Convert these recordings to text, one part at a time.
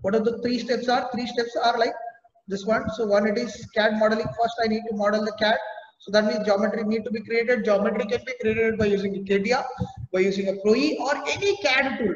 What are the three steps are? Three steps are like this one. So one, it is CAD modeling. First I need to model the CAD. So that means geometry need to be created. Geometry can be created by using a CATIA, by using a ProE or any CAD tool,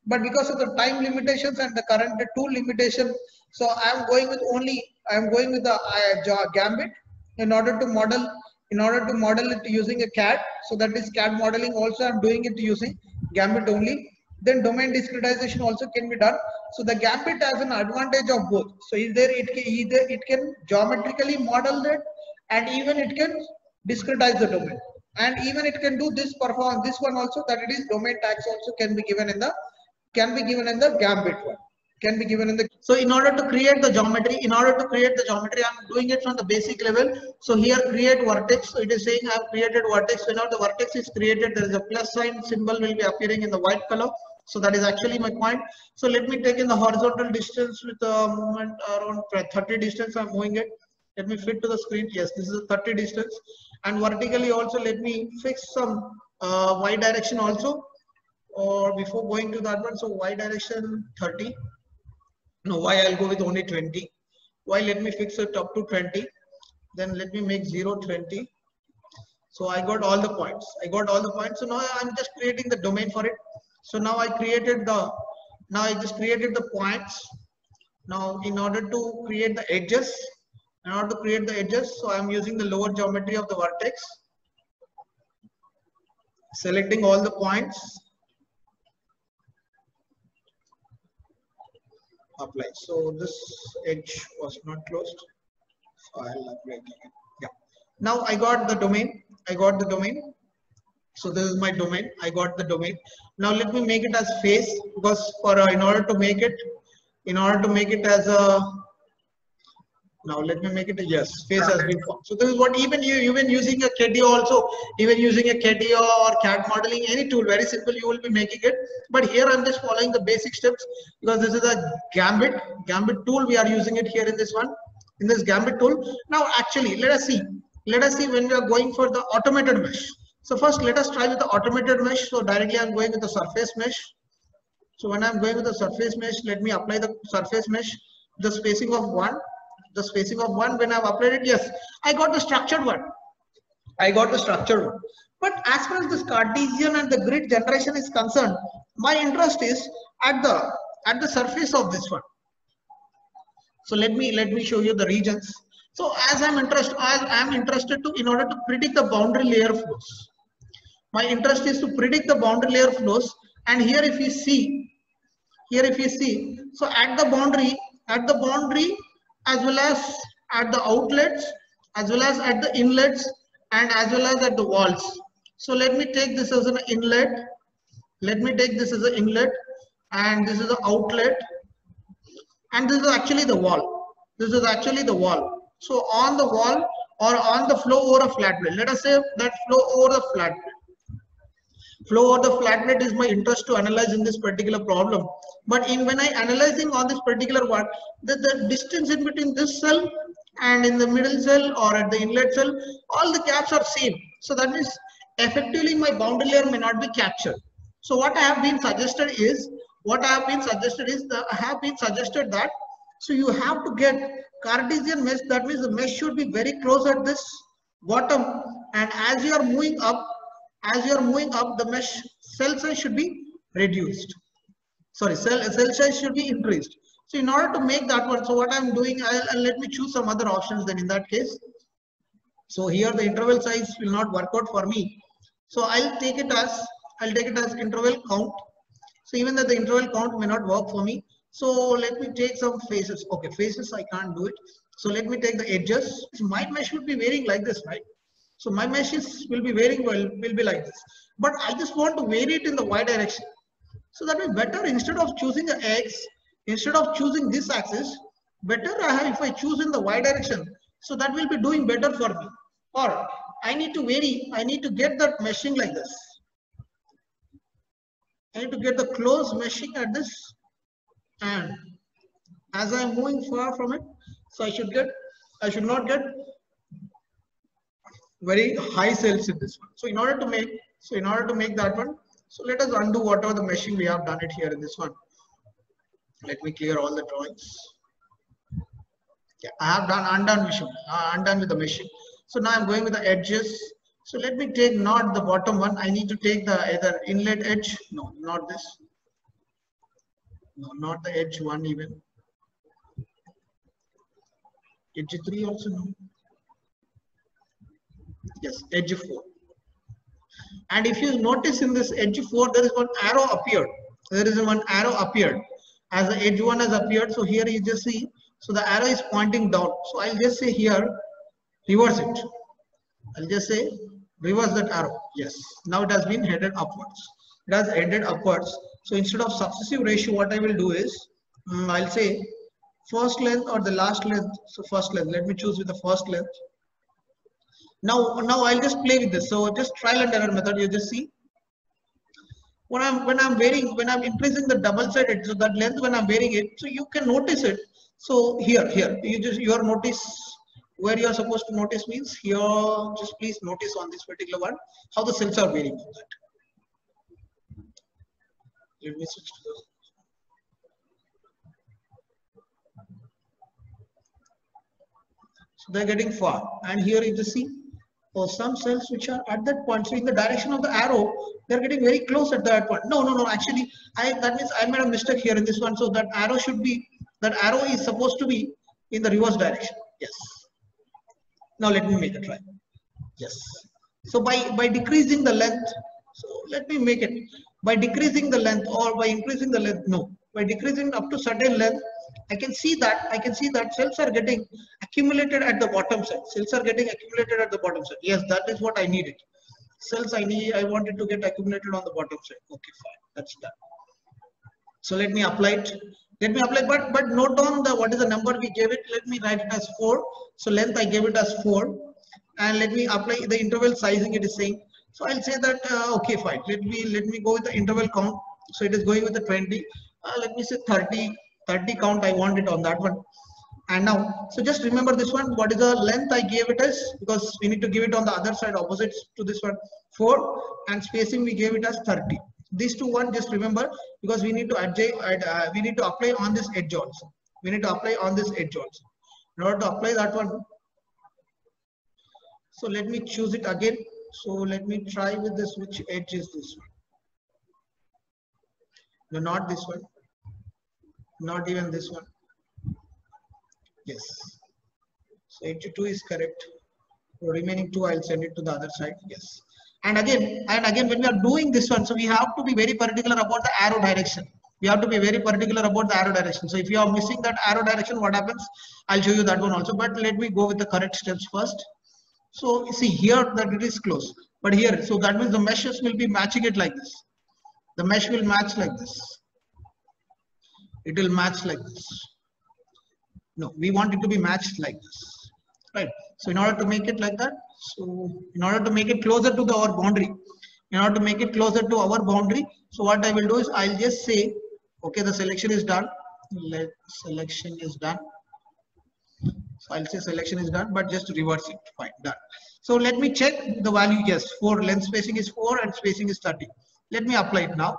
But because of the time limitations and the current tool limitation, so I am going with the Gambit in order to model it using a CAD. So that is CAD modeling. Also I am doing it using Gambit only. Then domain discretization also can be done. So the Gambit has an advantage of both. So it can geometrically model it, and even it can discretize the domain, and even it can do this one also, that it is domain tags also can be given in the Gambit one. So in order to create the geometry, I'm doing it from the basic level. So here create vertex. So it is saying I have created vertex. Whenever the vertex is created, there is a plus sign symbol will be appearing in the white color. So that is actually my point. So let me take in the horizontal distance with a movement around 30 distance. I'm moving it. Let me fit to the screen. Yes, this is a 30 distance. And vertically also let me fix some y direction also. Or before going to that one, so y direction 30. No, y I'll go with only 20. Y let me fix it up to 20. Then let me make 0, 20. So I got all the points. So now I'm just creating the domain for it. So now I just created the points. Now in order to create the edges, so I'm using the lower geometry of the vertex. Selecting all the points. Apply. So this edge was not closed. So I'll apply again. Yeah. Now I got the domain. So this is my domain. I got the domain. Now let me make it as face, because in order to make it as a, now let me make it a, yes, face has been formed. So this is what even using a CATIA also, or CAD modeling, any tool, very simple, you will be making it. But here I'm just following the basic steps, because this is a Gambit tool. We are using it here in this Gambit tool. Now actually let us see when we are going for the automated mesh. So first let us try with the automated mesh. So directly I'm going with the surface mesh. So when I'm going with the surface mesh, let me apply the surface mesh, the spacing of 1. When I've applied it, yes, I got the structured one. But as far as this Cartesian and the grid generation is concerned, my interest is at the surface of this one. So let me show you the regions. So as I'm interested to, in order to predict the boundary layer flows. My interest is to predict the boundary layer flows, and here if you see, so at the boundary, as well as at the outlets, as well as at the inlets, and as well as at the walls. So let me take this as an inlet. And this is the outlet. And this is actually the wall. So on the wall or on the flow over a flat plate. Let us say that flow over the flat plate. Is my interest to analyze in this particular problem. But when I analyzing on this particular one, the distance in between this cell and in the middle cell or at the inlet cell, all the gaps are same. So that means effectively my boundary layer may not be captured. So what I have been suggested that so you have to get Cartesian mesh. That means the mesh should be very close at this bottom, and as you are moving up, the mesh cell size should be reduced. Cell size should be increased. So in order to make that one, so what I'm doing, I'll let me choose some other options then in that case. So here the interval size will not work out for me. So I'll take it as interval count. So even that the interval count may not work for me. So let me take some faces. Okay, faces I can't do it. So let me take the edges. My mesh will be varying like this, right? So my meshes will be varying, will be like this. But I just want to vary it in the y direction. So that is better, instead of choosing the x, instead of choosing this axis, better if I choose in the y direction. So that will be doing better for me. Or I need to vary, I need to get that meshing like this. I need to get the close meshing at this, and as I am moving far from it, so I should not get very high cells in this one. So in order to make that one, so let us undo whatever the meshing we have done it here in this one. Let me clear all the drawings. Yeah, I have done undone meshing. I'm done with the meshing. So now I'm going with the edges. So let me take not the bottom one. I need to take the either inlet edge. No, not this. No, not the edge one even. Edge 3 also no. Yes, edge 4. And if you notice in this edge 4, there is one arrow appeared. There is one arrow appeared. As the edge 1 has appeared, so here you just see, so the arrow is pointing down. So I'll just say here, reverse it. I'll just say, reverse that arrow. Yes, now it has been headed upwards. It has headed upwards. So instead of successive ratio, what I will do is, I'll say first length or the last length. So first length, let me choose with the first length. Now I'll just play with this. So just trial and error method. You just see when I'm increasing the double sided, so that length when I'm wearing it, so you can notice it. So here your notice where you are supposed to notice means here. Just please notice on this particular one how the cells are varying from that. Let me switch to the. So they're getting far, and here you just see. For some cells which are at that point, so in the direction of the arrow, they're getting very close at that point. No. Actually, that means I made a mistake here in this one. So that arrow is supposed to be in the reverse direction. Yes. Now let me make a try. Yes. So by decreasing the length, so let me make it by decreasing the length or by increasing the length. No, by decreasing up to certain length, I can see that cells are getting accumulated at the bottom side. Cells are getting accumulated at the bottom side. Yes, that is what I needed. Cells I wanted to get accumulated on the bottom side. Okay, fine, that's done. So let me apply it. But note down what is the number we gave it. Let me write it as 4. So length I gave it as 4, and let me apply the interval sizing. It is saying. So I'll say that okay, fine. Let me go with the interval count. So it is going with the 20. Let me say 30 count. I want it on that one. And now, so just remember this one. What is the length I gave it as? Because we need to give it on the other side, opposite to this one, 4, and spacing we gave it as 30. These two one just remember, because we need to adjust. We need to apply on this edge also. We need to apply on this edge also. In order to apply that one, so let me choose it again. So let me try with this. Which edge is this one? No, not this one. Not even this one. Yes. So 82 is correct. So remaining 2, I'll send it to the other side. Yes. And again, when we are doing this one, so we have to be very particular about the arrow direction. We have to be very particular about the arrow direction. So if you are missing that arrow direction, what happens? I'll show you that one also. But let me go with the correct steps first. So see here that it is close. But here, so that means the meshes will be matching it like this. The mesh will match like this. It will match like this. No, we want it to be matched like this, right? So in order to make it like that, so in order to make it closer to our boundary, so what I will do is I'll just say, okay, the selection is done. Selection is done. So I'll say selection is done, but just reverse it. Fine, done. So let me check the value. Yes, 4 length spacing is 4 and spacing is 30. Let me apply it now.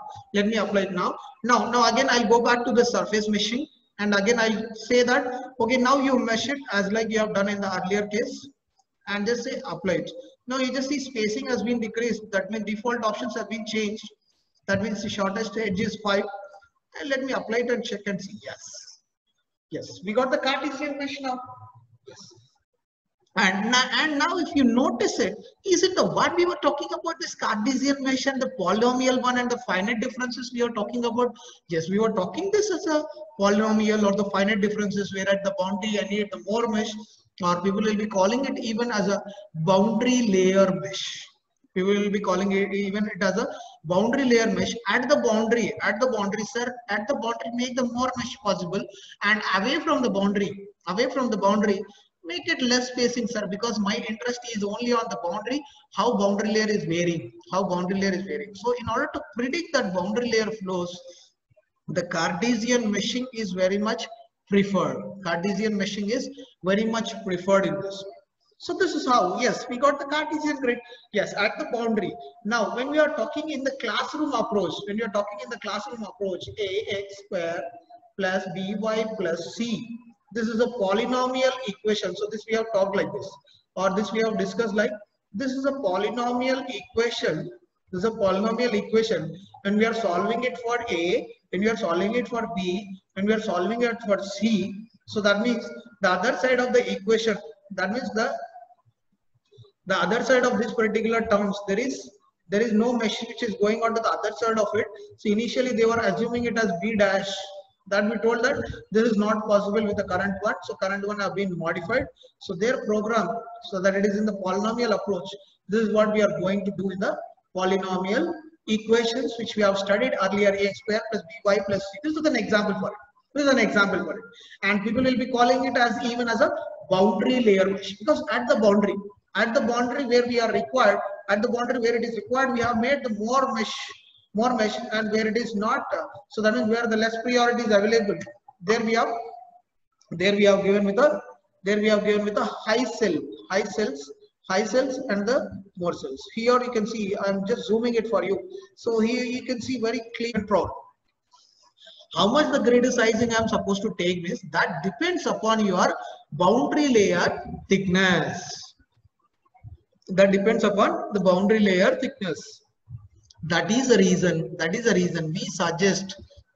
Now again I'll go back to the surface meshing. And again, I say that, okay, now you mesh it as like you have done in the earlier case, and just say apply it. Now you just see spacing has been decreased. That means default options have been changed. That means the shortest edge is 5. And let me apply it and check and see. Yes, we got the Cartesian mesh now. Yes. And now if you notice it, is it the one we were talking about, this Cartesian mesh and the polynomial one and the finite differences we are talking about? Yes, we were talking this as a polynomial or the finite differences where at the boundary I need the more mesh, or people will be calling it even as a boundary layer mesh. People will be calling it even it as a boundary layer mesh. At the boundary, sir, at the boundary make the more mesh possible, and away from the boundary, make it less spacing, sir, because my interest is only on the boundary, how boundary layer is varying. So in order to predict that boundary layer flows, the Cartesian meshing is very much preferred. Cartesian meshing is very much preferred in this. So this is how, yes, we got the Cartesian grid, yes, at the boundary. Now, when we are talking in the classroom approach, AX square plus by plus c. This is a polynomial equation. So this we have talked like this, or this we have discussed like this is a polynomial equation. This is a polynomial equation. When we are solving it for a, when we are solving it for b, when we are solving it for c, so that means the other side of the equation, that means the other side of this particular terms, there is no mesh which is going on to the other side of it. So initially they were assuming it as b dash. That we told that this is not possible with the current one. So current one have been modified. So their program, so that it is in the polynomial approach. This is what we are going to do in the polynomial equations which we have studied earlier, ax square plus by plus c. This is an example for it. This is an example for it. And people will be calling it as even as a boundary layer mesh, because at the boundary where we are required, at the boundary where it is required, we have made the more mesh, and where it is not, so that means where the less priority is available, there we have given with the high cells and the more cells. Here you can see, I am just zooming it for you. So here you can see very clear control. How much the grid sizing I am supposed to take this, that depends upon your boundary layer thickness. That depends upon the boundary layer thickness. That is the reason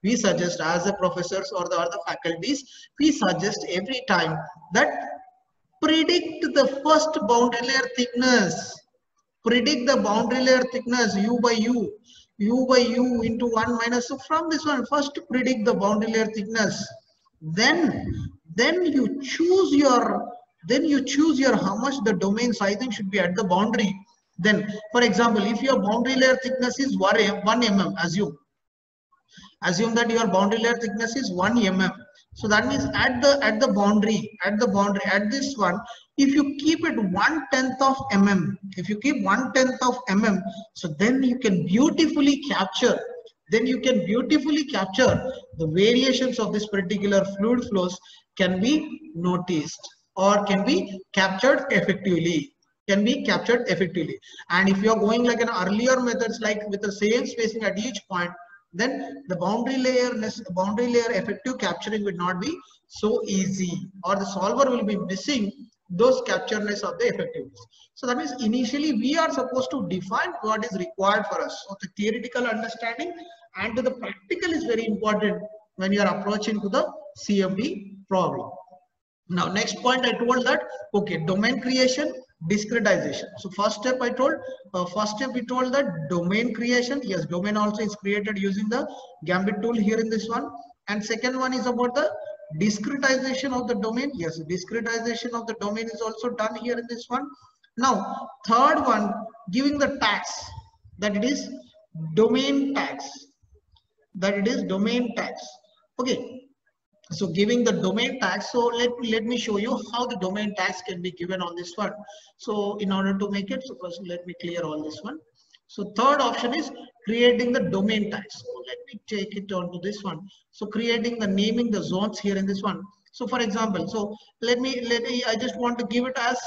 we suggest as the professors or the other faculties, we suggest every time that predict the first boundary layer thickness. Predict the boundary layer thickness u by u into 1 minus. So from this one, first predict the boundary layer thickness. Then you choose your how much the domain sizing should be at the boundary. Then, for example, if your boundary layer thickness is 1 mm, assume that your boundary layer thickness is 1 mm. So that means at the boundary, at this one, if you keep it 1/10 of mm, so then you can beautifully capture. The variations of this particular fluid flows can be noticed or can be captured effectively. And if you are going like an earlier methods, like with the same spacing at each point, then the boundary layer effective capturing will not be so easy, or the solver will be missing those captureness of the effectiveness. So that means initially we are supposed to define what is required for us. So the theoretical understanding and the practical is very important when you are approaching to the CFD problem. Now next point I told that, okay, domain creation, discretization. So first step we told that domain creation. Yes, domain also is created using the Gambit tool here in this one. And second one is about the discretization of the domain. Yes, discretization of the domain is also done here in this one. Now third one, giving the tags, that it is domain tags. Okay. So giving the domain tags, so let me show you how the domain tags can be given on this one. So in order to make it, so first let me clear all this one. So third option is creating the domain tags. So let me take it on to this one. So naming the zones here in this one. So for example, so I just want to give it as,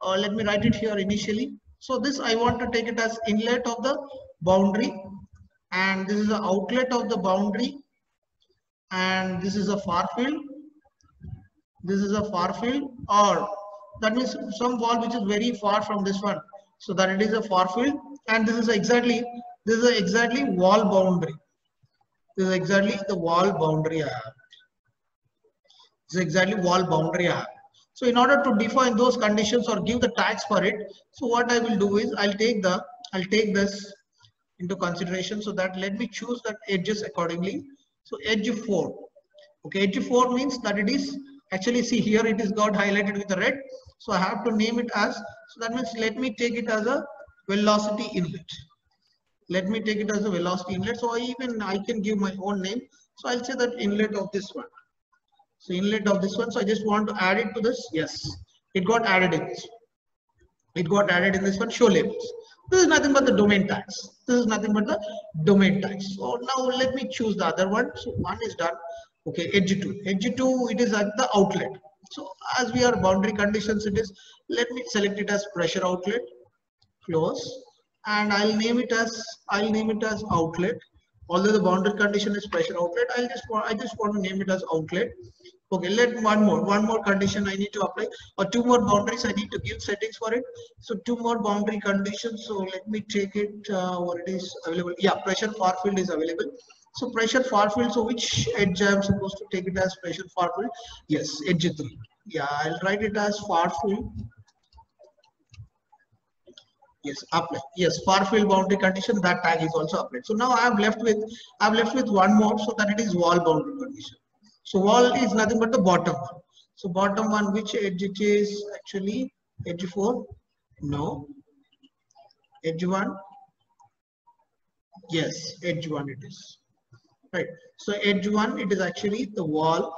let me write it here initially. So this I want to take it as inlet of the boundary, and this is the outlet of the boundary. And this is a far field, or that means some wall which is very far from this one, so that it is a far field. And this is exactly wall boundary. This is exactly the wall boundary I have. So in order to define those conditions or give the tags for it, so what I will do is I'll take this into consideration. So that let me choose that edges accordingly. So edge 4. Okay, edge 4 means that it is actually, see here it is got highlighted with the red. So I have to name it as, so that means let me take it as a velocity inlet. So I can give my own name. So I'll say that inlet of this one. So inlet of this one. So I just want to add it to this. Yes, it got added in this. Show labels. This is nothing but the domain tags. So now let me choose the other one. So one is done. Okay, edge 2. It is at the outlet. So as we are boundary conditions, it is, let me select it as pressure outlet, close, and I'll name it as outlet. Although the boundary condition is pressure outlet, I just want to name it as outlet. Okay, let one more condition I need to apply, or two more boundaries I need to give settings for it. So two more boundary conditions. So let me take it what it is available. Yeah, pressure far field is available. So pressure far field. So which edge I am supposed to take it as pressure far field? Yes, edge 3. Yeah, I'll write it as far field. Yes, apply. Yes, far field boundary condition, that tag is also applied. So now I have left with one more, so that it is wall boundary condition. So wall is nothing but the bottom one. So bottom one, which edge it is actually? Edge 4? No. Edge 1? Yes, edge 1 it is. Right. So edge 1, it is actually the wall.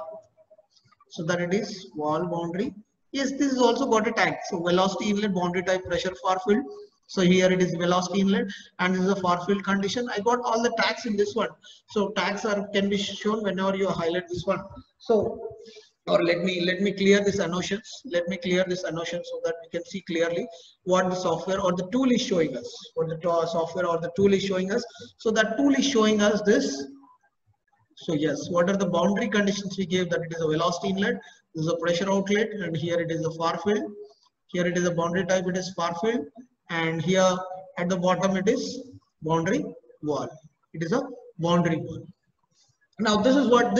So that it is wall boundary. Yes, this is also got a tag. So velocity inlet, boundary type, pressure far field. So here it is velocity inlet, and this is a far field condition. I got all the tags in this one. So tags can be shown whenever you highlight this one. So, or let me clear this annotations. Let me clear this annotation so that we can see clearly what the software or the tool is showing us. What the software or the tool is showing us. So that tool is showing us this. So yes, what are the boundary conditions we gave? That it is a velocity inlet, this is a pressure outlet, and here it is a far field. Here it is a boundary type, it is far field, and here at the bottom it is boundary wall. It is a boundary wall. Now this is what,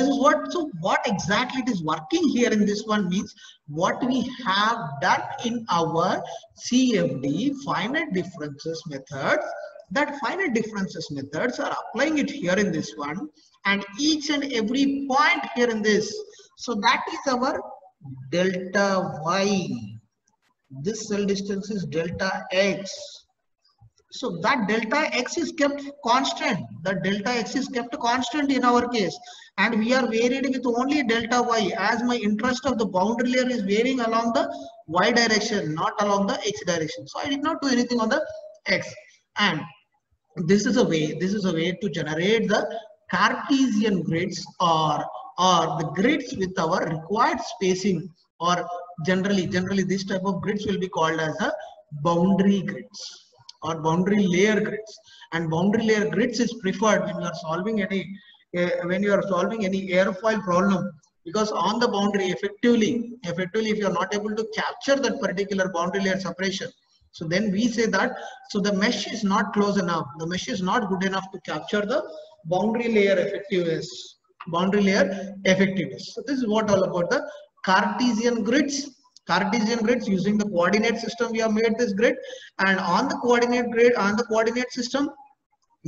so what exactly it is working here in this one means what we have done in our CFD finite differences methods. That finite differences methods are applying it here in this one, and each and every point here in this. So that is our delta y. This cell distance is delta x. So that delta x is kept constant. The delta x is kept constant in our case, and we are varied with only delta y, as my interest of the boundary layer is varying along the y direction, not along the x direction. So I did not do anything on the x, and this is a way to generate the Cartesian grids, or the grids with our required spacing, or generally this type of grids will be called as a boundary grids or boundary layer grids. And boundary layer grids is preferred when you are solving any airfoil problem, because on the boundary effectively if you are not able to capture that particular boundary layer separation, so then we say that so the mesh is not close enough, the mesh is not good enough to capture the boundary layer effectiveness. So this is what all about the Cartesian grids. Using the coordinate system we have made this grid, and on the coordinate system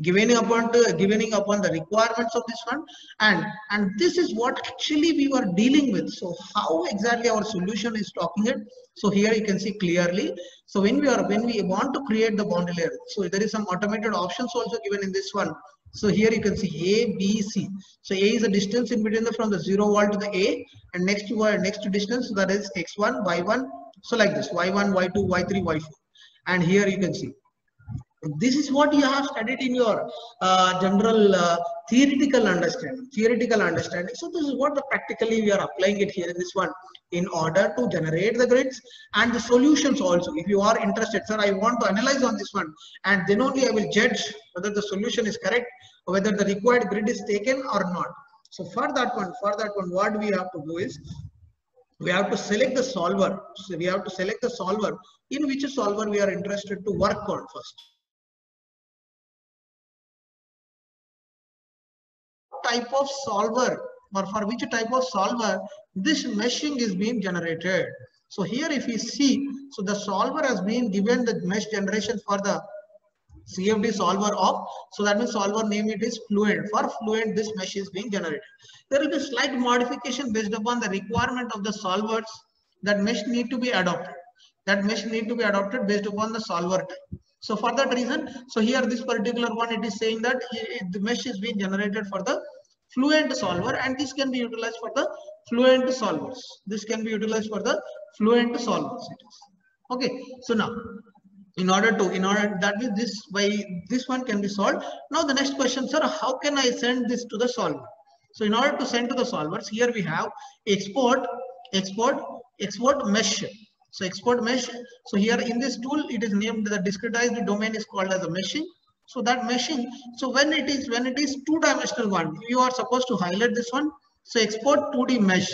giving upon the requirements of this one, and this is what actually we were dealing with. So how exactly our solution is talking it. So here you can see clearly. So when we want to create the boundary layer, so there is some automated options also given in this one. So here you can see A, B, C. So A is the distance in between from the 0 wall to the A, and next distance, that is x1, y1. So like this, y1, y2, y3, y4. And here you can see this is what you have studied in your general theoretical understanding. So this is what practically we are applying it here in this one, in order to generate the grids and the solutions also. If you are interested, sir, I want to analyze on this one, and then only I will judge whether the solution is correct or whether the required grid is taken or not. So for that one, what we have to do is we have to select the solver. So we have to select the solver, in which solver we are interested to work on first. Type of solver, or for which type of solver this meshing is being generated. So here if we see, so the solver has been given the mesh generation for the CFD solver of, so that means solver name it is Fluent. For Fluent this mesh is being generated. There will be slight modification based upon the requirement of the solvers. That mesh need to be adopted. Based upon the solver type. So for that reason, so here this particular one, it is saying that the mesh is being generated for the Fluent solver, and this can be utilized for the Fluent solvers. Okay. So now, in order that means this one can be solved. Now the next question, sir, how can I send this to the solver? So in order to send to the solvers, here we have export mesh. So export mesh. So here in this tool, it is named, the discretized domain is called as a meshing. So that meshing, so when it is two-dimensional one, you are supposed to highlight this one. So export 2D mesh,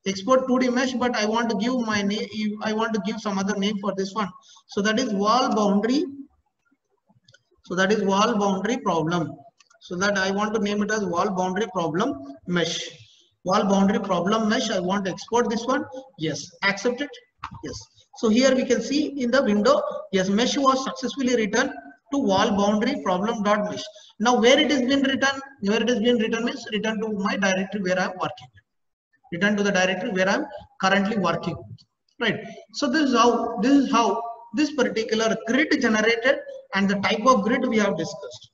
export 2D mesh, but I want to give my name, I want to give some other name for this one. So that is wall boundary. So that is wall boundary problem. So that I want to name it as wall boundary problem mesh. Wall boundary problem mesh. I want to export this one. Yes, accept it. Yes. So here we can see in the window, yes, mesh was successfully written to wall boundary problem dot mesh. Now where it has been written, means return to my directory where I am working. Return to the directory where I am currently working. Right. So this is how this particular grid generated, and the type of grid we have discussed.